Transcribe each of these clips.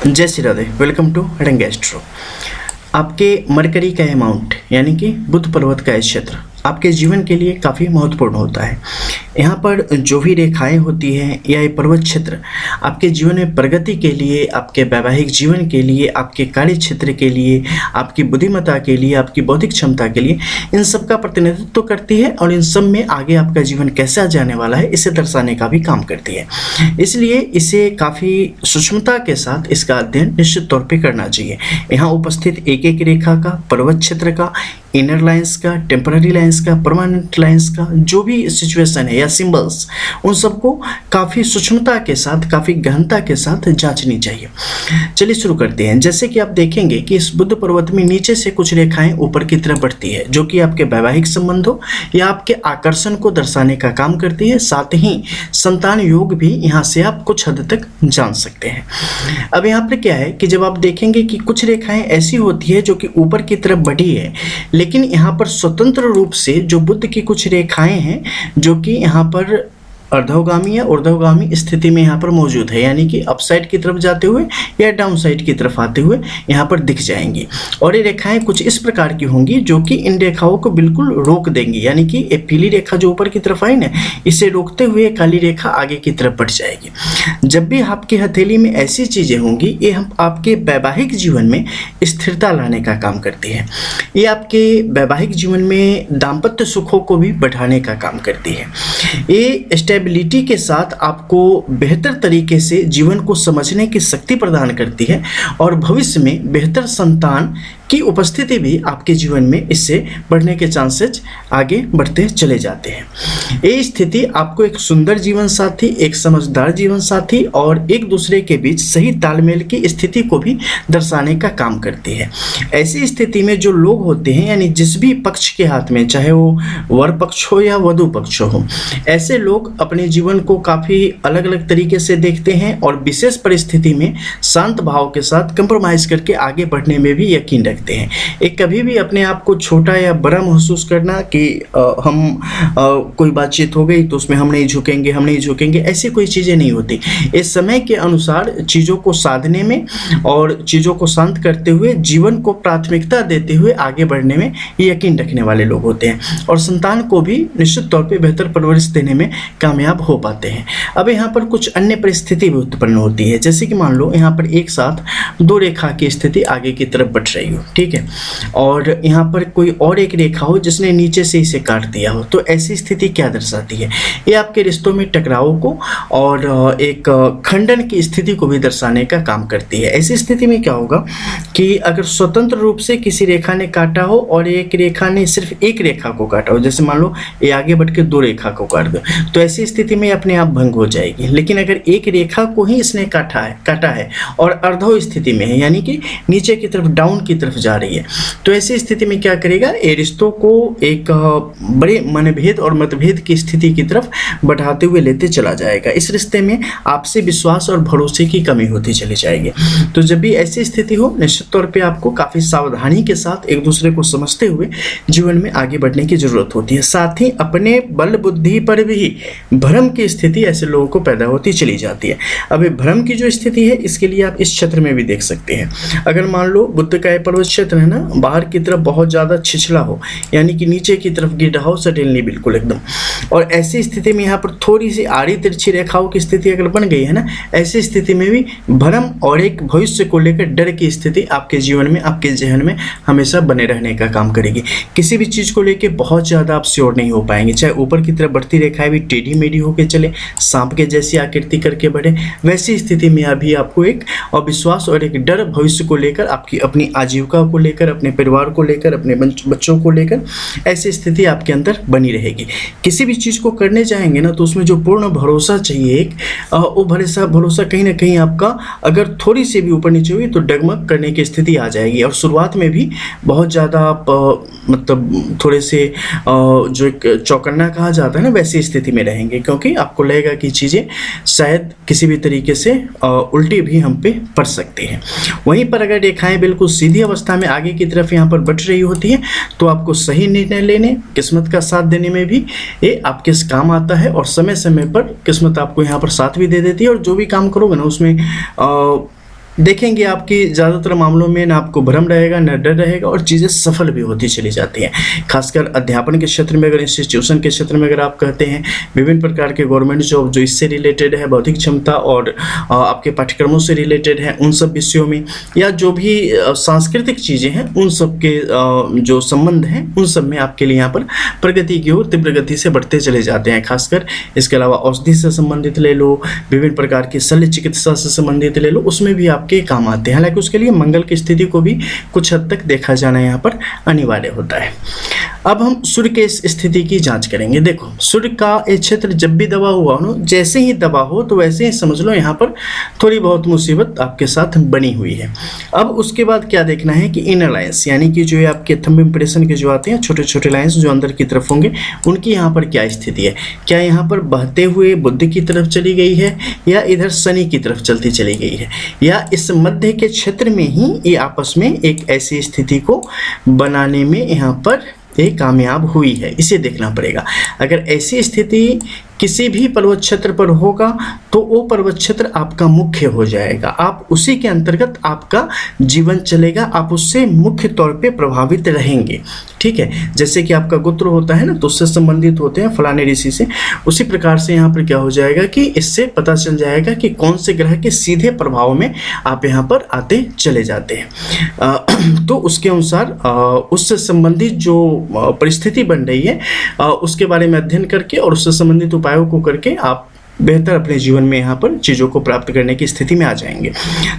जय Shri Radhe. Welcome to रंग astro. आपके मरकरी का अमाउंट यानी कि बुध पर्वत का क्षेत्र आपके जीवन के लिए काफ़ी महत्वपूर्ण होता है। यहाँ पर जो भी रेखाएं होती हैं या ये पर्वत क्षेत्र आपके जीवन में प्रगति के लिए, आपके वैवाहिक जीवन के लिए, आपके कार्य क्षेत्र के लिए, आपकी बुद्धिमत्ता के लिए, आपकी बौद्धिक क्षमता के लिए, इन सब का प्रतिनिधित्व करती है और इन सब में आगे आपका जीवन कैसा जाने वाला है इसे दर्शाने का भी काम करती है। इसलिए इसे काफ़ी सूक्ष्मता के साथ इसका अध्ययन निश्चित तौर पर करना चाहिए। यहाँ उपस्थित एक एक रेखा का, पर्वत क्षेत्र का, इनर लाइंस का, टेम्पररी लाइंस का, परमानेंट लाइंस का, जो भी सिचुएशन है या सिंबल्स, उन सबको काफ़ी सूक्ष्मता के साथ, काफ़ी गहनता के साथ जांचनी चाहिए। चलिए शुरू करते हैं। जैसे कि आप देखेंगे कि इस बुध पर्वत में नीचे से कुछ रेखाएं ऊपर की तरफ बढ़ती है, जो कि आपके वैवाहिक संबंधों या आपके आकर्षण को दर्शाने का काम करती है। साथ ही संतान योग भी यहाँ से आप कुछ हद तक जान सकते हैं। अब यहाँ पर क्या है कि जब आप देखेंगे कि कुछ रेखाएं ऐसी होती है जो कि ऊपर की तरफ बढ़ी है, लेकिन यहाँ पर स्वतंत्र रूप से जो बुध की कुछ रेखाएं हैं जो कि यहाँ पर अर्धोगामी या ऊर्ध्वगामी स्थिति में यहाँ पर मौजूद है, यानी कि अपसाइड की तरफ जाते हुए या डाउन साइड की तरफ आते हुए यहाँ पर दिख जाएंगी। और ये रेखाएं कुछ इस प्रकार की होंगी जो कि इन रेखाओं को बिल्कुल रोक देंगी, यानी कि ये पीली रेखा जो ऊपर की तरफ आई ना, इसे रोकते हुए काली रेखा आगे की तरफ बढ़ जाएगी। जब भी आपकी हथेली में ऐसी चीज़ें होंगी, ये हम आपके वैवाहिक जीवन में स्थिरता लाने का काम करती है। ये आपके वैवाहिक जीवन में दाम्पत्य सुखों को भी बढ़ाने का काम करती है। ये स्टेबिलिटी के साथ आपको बेहतर तरीके से जीवन को समझने की शक्ति प्रदान करती है और भविष्य में बेहतर संतान की उपस्थिति भी आपके जीवन में इससे बढ़ने के चांसेस आगे बढ़ते चले जाते हैं। ये स्थिति आपको एक सुंदर जीवन साथी, एक समझदार जीवन साथी और एक दूसरे के बीच सही तालमेल की स्थिति को भी दर्शाने का काम करती है। ऐसी स्थिति में जो लोग होते हैं, यानी जिस भी पक्ष के हाथ में, चाहे वो वर पक्ष हो या वधु पक्ष हो, ऐसे लोग अपने जीवन को काफ़ी अलग अलग तरीके से देखते हैं और विशेष परिस्थिति में शांत भाव के साथ कंप्रोमाइज़ करके आगे बढ़ने में भी यकीन रखते हैं। एक कभी भी अपने आप को छोटा या बड़ा महसूस करना कि कोई बातचीत हो गई तो उसमें हम नहीं झुकेंगे, ऐसी कोई चीज़ें नहीं होती। इस समय के अनुसार चीज़ों को साधने में और चीज़ों को शांत करते हुए जीवन को प्राथमिकता देते हुए आगे बढ़ने में यकीन रखने वाले लोग होते हैं और संतान को भी निश्चित तौर पर बेहतर परवरिश देने में कामयाब हो पाते हैं। अब यहाँ पर कुछ अन्य परिस्थिति भी उत्पन्न होती है, जैसे कि मान लो यहाँ पर एक साथ दो रेखा की स्थिति आगे की तरफ बढ़ रही हो, ठीक है, और यहाँ पर कोई और एक रेखा हो जिसने नीचे से इसे काट दिया हो, तो ऐसी स्थिति क्या दर्शाती है? ये आपके रिश्तों में टकराव को और एक खंडन की स्थिति को भी दर्शाने का काम करती है। ऐसी स्थिति में क्या होगा कि अगर स्वतंत्र रूप से किसी रेखा ने काटा हो और एक रेखा ने सिर्फ एक रेखा को काटा हो, जैसे मान लो ये आगे बढ़ के दो रेखा को काट दो, तो ऐसी स्थिति में अपने आप भंग हो जाएगी। लेकिन अगर एक रेखा को ही इसने काटा है और अर्धो स्थिति में है, यानी कि नीचे की तरफ, डाउन की तरफ जा रही है, तो ऐसी स्थिति में क्या करेगा? ये रिश्तों को एक बड़े मनभेद और मतभेद की स्थिति की तरफ बढ़ाते हुए लेते चला जाएगा। इस रिश्ते में आपसे विश्वास और भरोसे की कमी होती चली जाएगी। तो जब भी ऐसी स्थिति हो, निश्चित तौर पे आपको काफ़ी सावधानी के साथ एक दूसरे को समझते हुए जीवन में आगे बढ़ने की जरूरत होती है। साथ ही अपने बल बुद्धि पर भी भ्रम की स्थिति ऐसे लोगों को पैदा होती चली जाती है। अब भ्रम की जो स्थिति है, इसके लिए आप इस क्षेत्र में भी देख सकते हैं। अगर मान लो बुद्ध का पर्वत क्षेत्र है ना, बाहर की तरफ बहुत ज़्यादा छिछला हो, यानी कि नीचे की तरफ गिर रहा हो सडनली बिल्कुल एकदम, और ऐसी स्थिति में यहाँ पर थोड़ी सी आड़ी तिरछी रेखाओं की स्थिति अगर बन गई है ना, ऐसी स्थिति में भी भ्रम और एक भविष्य को लेकर डर की स्थिति आपके जीवन में, आपके जहन में हमेशा बने रहने का काम करेगी। किसी भी चीज़ को लेकर बहुत ज़्यादा आप श्योर नहीं हो पाएंगे, चाहे ऊपर की तरफ बढ़ती रेखाएं भी टेढ़ी मेढ़ी होकर चले, सांप के जैसी आकृति करके बढ़े, वैसी स्थिति में अभी आपको एक अविश्वास और एक डर भविष्य को लेकर, आपकी अपनी आजीविका को लेकर, अपने परिवार को लेकर, अपने बच्चों को लेकर ऐसी स्थिति आपके अंदर बनी रहेगी। किसी भी चीज़ को करने जाएंगे ना, तो उसमें जो पूर्ण भरोसा चाहिए एक, वो भरोसा कहीं ना कहीं आपका अगर थोड़ी सी भी ऊपर नीचे हुई तो डगमग करने की स्थिति आ जाएगी और शुरुआत में भी बहुत ज़्यादा आप मतलब थोड़े से जो एक चौकन्ना कहा जाता है ना, वैसी स्थिति में रहेंगे, क्योंकि आपको लगेगा कि चीज़ें शायद किसी भी तरीके से उल्टी भी हम पे पड़ सकती हैं। वहीं पर अगर रेखाएं बिल्कुल सीधी अवस्था में आगे की तरफ यहाँ पर बढ़ रही होती हैं, तो आपको सही निर्णय लेने, किस्मत का साथ देने में भी ये आपके काम आता है और समय समय पर किस्मत आपको यहाँ पर साथ भी दे देती है और जो भी काम करोगे ना उसमें देखेंगे आपकी ज़्यादातर मामलों में ना आपको भ्रम रहेगा, ना डर रहेगा और चीज़ें सफल भी होती चली जाती हैं। खासकर अध्यापन के क्षेत्र में, अगर इंस्टीट्यूशन के क्षेत्र में अगर आप कहते हैं, विभिन्न प्रकार के गवर्नमेंट जॉब जो इससे रिलेटेड है, बौद्धिक क्षमता और आपके पाठ्यक्रमों से रिलेटेड है, उन सब विषयों में, या जो भी सांस्कृतिक चीज़ें हैं उन सब के जो संबंध हैं उन सब में आपके लिए यहाँ पर प्रगति की ओर तीव्र गति से बढ़ते चले जाते हैं। खासकर इसके अलावा औषधि से संबंधित ले लो, विभिन्न प्रकार की शल्य चिकित्सा से संबंधित ले लो, उसमें भी आपके काम आते हैं। हालांकि उसके लिए मंगल की स्थिति को भी कुछ हद तक देखा जाना यहाँ पर अनिवार्य होता है। अब हम सूर्य के इस स्थिति की जांच करेंगे। देखो, सूर्य का ये क्षेत्र जब भी दबा हुआ हो, जैसे ही दबा हो तो वैसे ही समझ लो यहाँ पर थोड़ी बहुत मुसीबत आपके साथ बनी हुई है। अब उसके बाद क्या देखना है कि इनर लाइन्स, यानी कि जो है आपके थंब इंप्रेशन के जो आते हैं छोटे छोटे लाइन्स जो अंदर की तरफ होंगे, उनकी यहाँ पर क्या स्थिति है। क्या यहाँ पर बहते हुए बुध की तरफ चली गई है, या इधर शनि की तरफ चलती चली गई है, या इस मध्य के क्षेत्र में ही ये आपस में एक ऐसी स्थिति को बनाने में यहाँ पर ये कामयाब हुई है, इसे देखना पड़ेगा। अगर ऐसी स्थिति किसी भी पर्वत क्षेत्र पर होगा तो वो पर्वत क्षेत्र आपका मुख्य हो जाएगा, आप उसी के अंतर्गत आपका जीवन चलेगा, आप उससे मुख्य तौर पे प्रभावित रहेंगे। ठीक है, जैसे कि आपका गोत्र होता है ना, तो उससे संबंधित होते हैं फलाने ऋषि से, उसी प्रकार से यहाँ पर क्या हो जाएगा कि इससे पता चल जाएगा कि कौन से ग्रह के सीधे प्रभाव में आप यहाँ पर आते चले जाते हैं। तो उसके अनुसार उससे संबंधित जो परिस्थिति बन रही है उसके बारे में अध्ययन करके और उससे संबंधित उपायों को करके आप बेहतर अपने जीवन में यहाँ पर चीज़ों को प्राप्त करने की स्थिति में आ जाएंगे।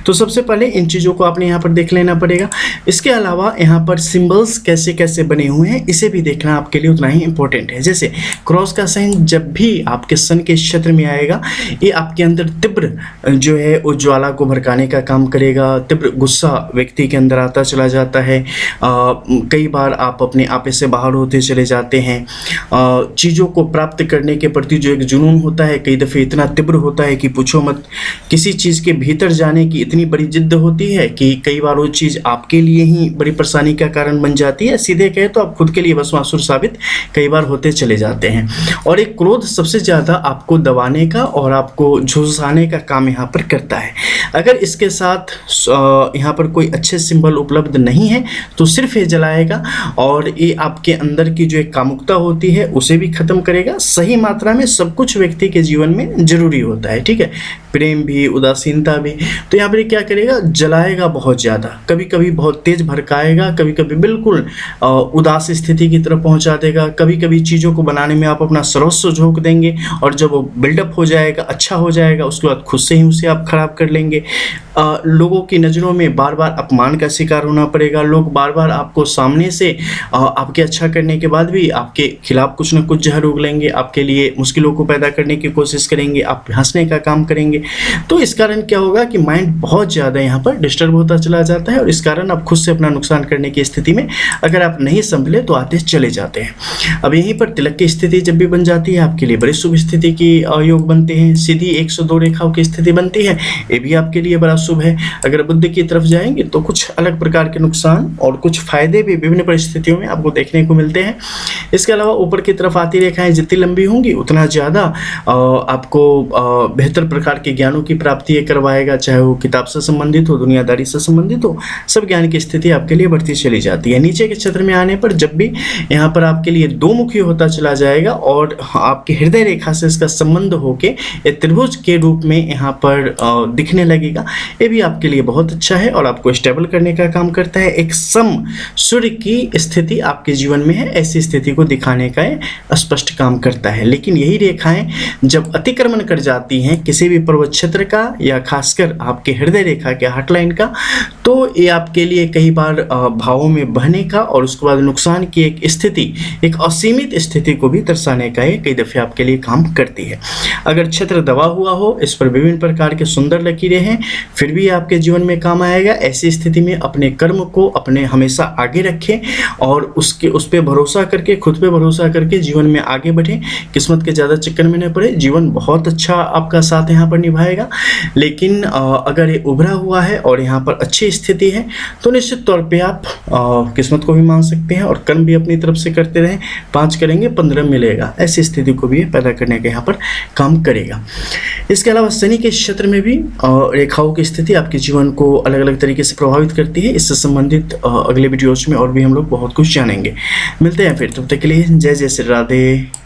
तो सबसे पहले इन चीज़ों को आपने यहाँ पर देख लेना पड़ेगा। इसके अलावा यहाँ पर सिंबल्स कैसे कैसे बने हुए हैं इसे भी देखना आपके लिए उतना ही इम्पोर्टेंट है। जैसे क्रॉस का साइन जब भी आपके सन के क्षेत्र में आएगा, ये आपके अंदर तीव्र जो है उज्ज्वला को भड़काने का काम करेगा, तीव्र गुस्सा व्यक्ति के अंदर आता चला जाता है। कई बार आप अपने आपे से बाहर होते चले जाते हैं। चीज़ों को प्राप्त करने के प्रति जो एक जुनून होता है कई दफ़े इतना तीव्र होता है कि पूछो मत। किसी चीज़ के भीतर जाने की इतनी बड़ी जिद्द होती है कि कई बार वो चीज़ आपके लिए ही बड़ी परेशानी का कारण बन जाती है। सीधे कहे तो आप खुद के लिए भस्मासुर साबित कई बार होते चले जाते हैं। और एक क्रोध सबसे ज़्यादा आपको दबाने का और आपको झुलसाने का काम यहाँ पर करता है। अगर इसके साथ यहाँ पर कोई अच्छे सिंबल उपलब्ध नहीं है तो सिर्फ ये जलाएगा और ये आपके अंदर की जो एक कामुकता होती है उसे भी खत्म करेगा। सही मात्रा में सब कुछ व्यक्ति के जीवन में जरूरी होता है, ठीक है, प्रेम भी, उदासीनता भी। तो यहाँ पर क्या करेगा, जलाएगा बहुत ज़्यादा, कभी कभी बहुत तेज भड़काएगा, कभी कभी बिल्कुल उदास स्थिति की तरफ पहुँचा देगा, कभी कभी चीज़ों को बनाने में आप अपना सर्वस्व झोंक देंगे और जब वो बिल्डअप हो जाएगा, अच्छा हो जाएगा, उसके बाद खुद से ही उसे आप खराब कर लेंगे। लोगों की नज़रों में बार बार अपमान का शिकार होना पड़ेगा। लोग बार बार आपको सामने से आपके अच्छा करने के बाद भी आपके खिलाफ कुछ न कुछ जहर उगलेंगे, आपके लिए मुश्किलों को पैदा करने की कोशिश करेंगे, आप हंसने का काम करेंगे। तो इस कारण क्या होगा कि माइंड बहुत ज़्यादा यहाँ पर डिस्टर्ब होता चला जाता है और इस कारण आप खुद से अपना नुकसान करने की स्थिति में अगर आप नहीं संभले तो आते चले जाते हैं। अब यहीं पर तिलक की स्थिति जब भी बन जाती है आपके लिए बड़ी शुभ स्थिति की योग बनते हैं। सीधी 102 रेखाओं की स्थिति बनती है, ये भी आपके लिए बड़ा शुभ है। अगर बुध की तरफ जाएंगे तो कुछ अलग प्रकार के नुकसान और कुछ फायदे भी विभिन्न परिस्थितियों में आपको देखने को मिलते हैं। इसके अलावा ऊपर की तरफ आती रेखाएं जितनी लंबी होंगी उतना ज़्यादा आपको बेहतर प्रकार के ज्ञानों की प्राप्ति करवाएगा, चाहे वो किताब से संबंधित हो, दुनियादारी से संबंधित हो, सब ज्ञान की स्थिति आपके लिए बढ़ती चली जाती है। नीचे के क्षेत्र में आने पर जब भी यहाँ पर आपके लिए दो मुखी होता चला जाएगा और आपके हृदय रेखा से इसका संबंध होके एक त्रिभुज के रूप में यहाँ पर दिखने लगेगा, ये भी आपके लिए बहुत अच्छा है और आपको स्टेबल करने का काम करता है। एक सम सूर्य की स्थिति आपके जीवन में है, ऐसी स्थिति को दिखाने का स्पष्ट काम करता है। लेकिन यही रेखाएं जब अतिक्रमण कर जाती हैं किसी भी पर्वत क्षेत्र का या खासकर आपके हृदय रेखा के हार्टलाइन का, तो ये आपके लिए कई बार भावों में बहने का और उसके बाद नुकसान की एक स्थिति, एक असीमित स्थिति को भी दर्शाने का ये कई दफ़े आपके लिए काम करती है। अगर क्षेत्र दबा हुआ हो, इस पर विभिन्न प्रकार के सुंदर लकीरें हैं, फिर भी आपके जीवन में काम आएगा। ऐसी स्थिति में अपने कर्म को अपने हमेशा आगे रखें और उस पर भरोसा करके, खुद पे भरोसा करके जीवन में आगे बढ़ें। किस्मत के ज़्यादा चक्कर में न पड़े, जीवन बहुत अच्छा आपका साथ यहाँ पर निभाएगा। लेकिन अगर ये उभरा हुआ है और यहाँ पर अच्छी स्थिति है तो निश्चित तौर पे आप किस्मत को भी मान सकते हैं और कर्म भी अपनी तरफ से करते रहें। 5 करेंगे 15 मिलेगा, ऐसी स्थिति को भी पैदा करने के यहाँ पर काम करेगा। इसके अलावा शनि के क्षेत्र में भी रेखाओं की स्थिति आपके जीवन को अलग अलग तरीके से प्रभावित करती है। इससे संबंधित अगले वीडियोज में और भी हम लोग बहुत कुछ जानेंगे। मिलते हैं फिर, तब तक के लिए जय जय श्री राधे।